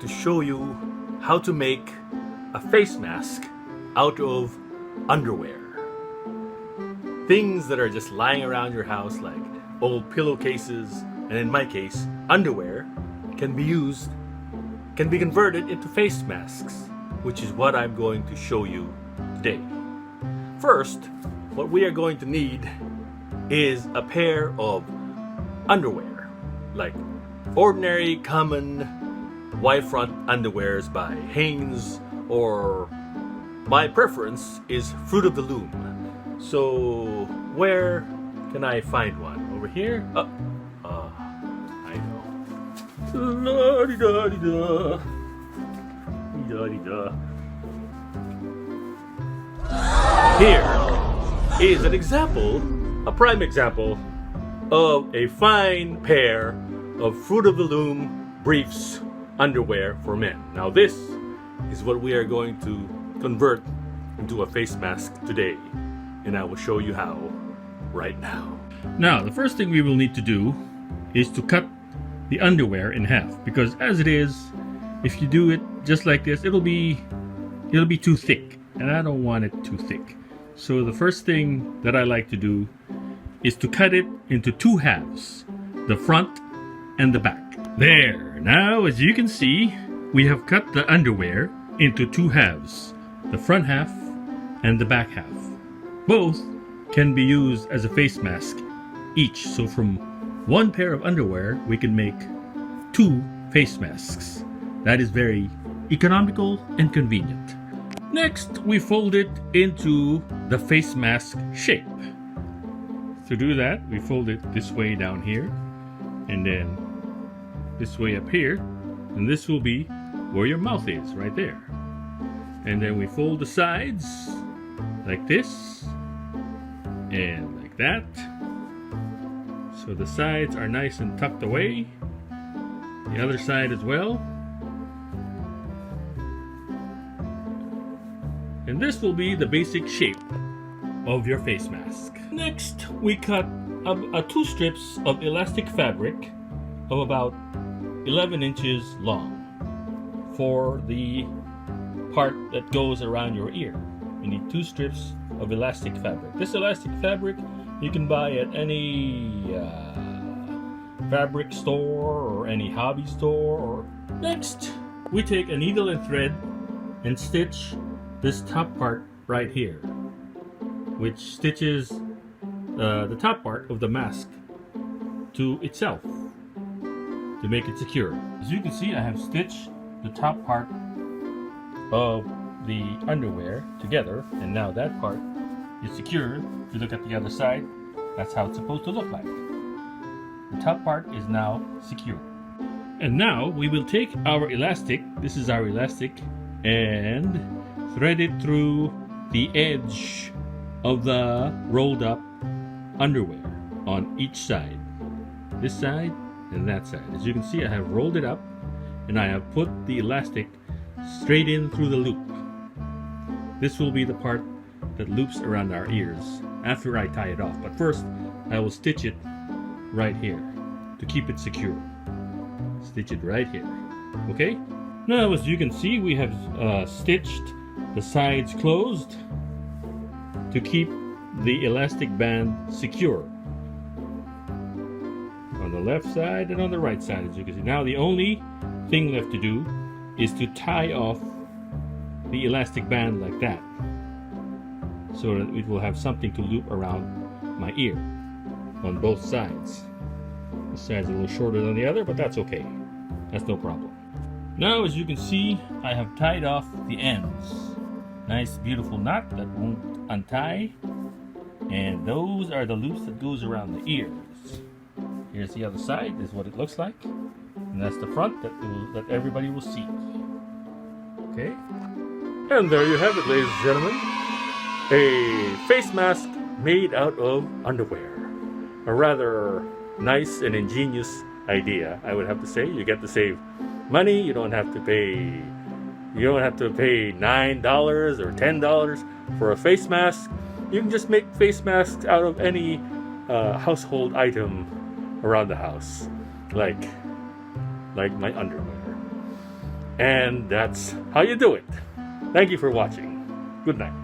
to show you how to make a face mask out of underwear. Things that are just lying around your house, like old pillowcases, and in my case, underwear, can be converted into face masks, which is what I'm going to show you today. First, what we are going to need is a pair of underwear, like ordinary common wide front underwears by Hanes, or my preference is Fruit of the Loom. So where can I find one? Over here? I know. La-di-da-di-da. Da-di-da. Here is an example, a prime example, of a fine pair of Fruit of the Loom briefs underwear for men. Now this is what we are going to convert into a face mask today, and I will show you how right now. Now the first thing we will need to do is to cut the underwear in half, because as it is, if you do it just like this, it'll be too thick, and I don't want it too thick. So the first thing that I like to do is to cut it into two halves, the front and the back. There, now as you can see, we have cut the underwear into two halves, the front half and the back half. Both can be used as a face mask each, so from one pair of underwear we can make two face masks. That is very economical and convenient. Next, we fold it into the face mask shape. To do that, we fold it this way down here, and then this way up here, and this will be where your mouth is, right there. And then we fold the sides like this and like that, so the sides are nice and tucked away. The other side as well. And this will be the basic shape of your face mask. Next, we cut two strips of elastic fabric of about 11 inches long for the part that goes around your ear. You need two strips of elastic fabric. This elastic fabric you can buy at any fabric store or any hobby store. Next, we take a needle and thread and stitch this top part right here, which stitches the top part of the mask to itself to make it secure. As you can see, I have stitched the top part of the underwear together, and now that part is secured. If you look at the other side, that's how it's supposed to look like. The top part is now secure. And now we will take our elastic, this is our elastic, and thread it through the edge of the rolled up underwear on each side. This side and that side. As you can see, I have rolled it up and I have put the elastic straight in through the loop. This will be the part that loops around our ears after I tie it off. But first, I will stitch it right here to keep it secure. Stitch it right here. Okay? Now, as you can see, we have stitched the sides closed to keep the elastic band secure on the left side and on the right side, as you can see. Now the only thing left to do is to tie off the elastic band like that, so that it will have something to loop around my ear on both sides. This side's a little shorter than the other, but that's okay. That's no problem. Now, as you can see, I have tied off the ends. Nice beautiful knot that won't untie, and those are the loops that goes around the ears. Here's the other side. This is what it looks like, and that's the front that everybody will see. Okay, and there you have it, ladies and gentlemen, a face mask made out of underwear. A rather nice and ingenious idea, I would have to say. You get to save money. You don't have to pay $9 or $10 for a face mask. You can just make face masks out of any household item around the house, like my underwear. And that's how you do it. Thank you for watching. Good night.